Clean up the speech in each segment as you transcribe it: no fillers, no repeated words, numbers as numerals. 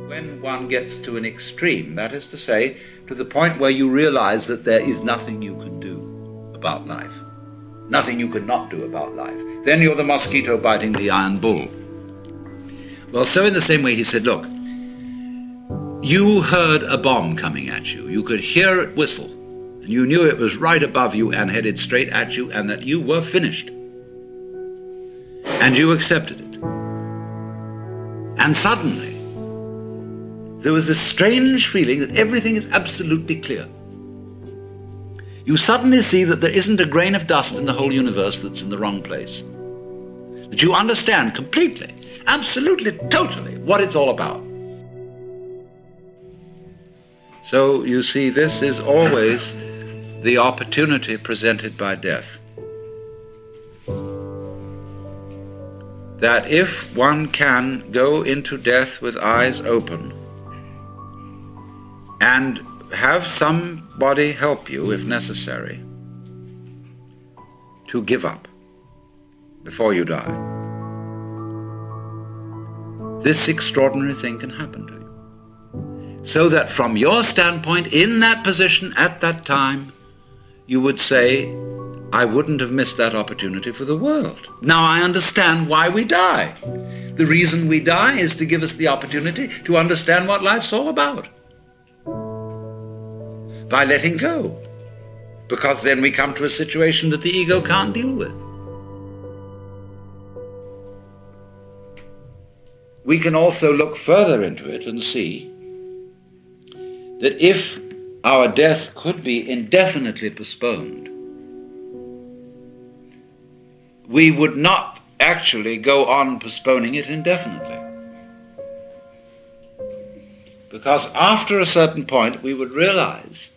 When one gets to an extreme, that is to say, to the point where you realize that there is nothing you can do about life, nothing you can not do about life, then you're the mosquito biting the iron bull. Well, so in the same way he said, look, you heard a bomb coming at you. You could hear it whistle, and you knew it was right above you and headed straight at you, and that you were finished. And you accepted it. And suddenly, there was this strange feeling that everything is absolutely clear. You suddenly see that there isn't a grain of dust in the whole universe that's in the wrong place. That you understand completely, absolutely, totally what it's all about. So you see, this is always the opportunity presented by death. That if one can go into death with eyes open and have somebody help you, if necessary, to give up before you die, this extraordinary thing can happen to you. So that from your standpoint, in that position, at that time, you would say, I wouldn't have missed that opportunity for the world. Now I understand why we die. The reason we die is to give us the opportunity to understand what life's all about. By letting go. Because then we come to a situation that the ego can't deal with. We can also look further into it and see that if our death could be indefinitely postponed, we would not actually go on postponing it indefinitely. Because after a certain point, we would realize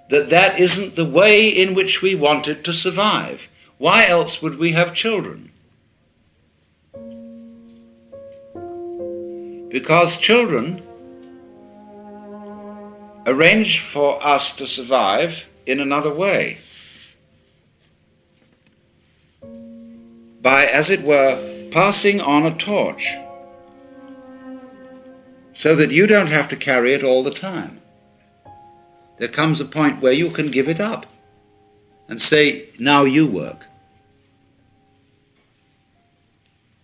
that that isn't the way in which we wanted to survive. Why else would we have children? Because children arrange for us to survive in another way. By, as it were, passing on a torch, so that you don't have to carry it all the time. There comes a point where you can give it up and say, now you work.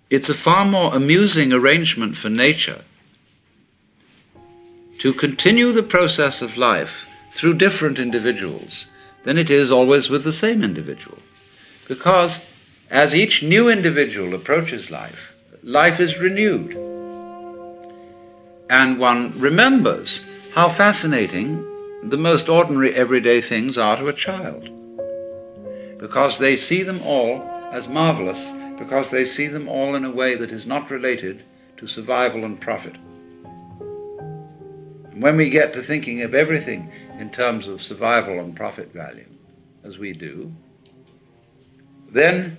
It's a far more amusing arrangement for nature to continue the process of life through different individuals than it is always with the same individual. Because as each new individual approaches life, life is renewed. And one remembers how fascinating the most ordinary everyday things are to a child. Because they see them all as marvelous, because they see them all in a way that is not related to survival and profit. And when we get to thinking of everything in terms of survival and profit value, as we do, then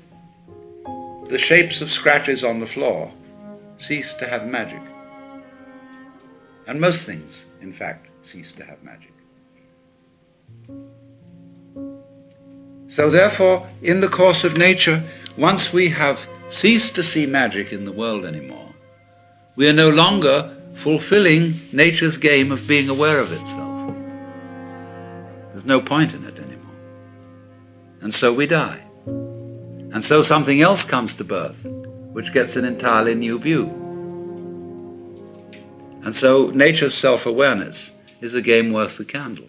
the shapes of scratches on the floor cease to have magic. And most things, in fact, cease to have magic. So therefore, in the course of nature, once we have ceased to see magic in the world anymore, we are no longer fulfilling nature's game of being aware of itself. There's no point in it anymore. And so we die. And so something else comes to birth, which gets an entirely new view. And so nature's self-awareness is a game worth the candle.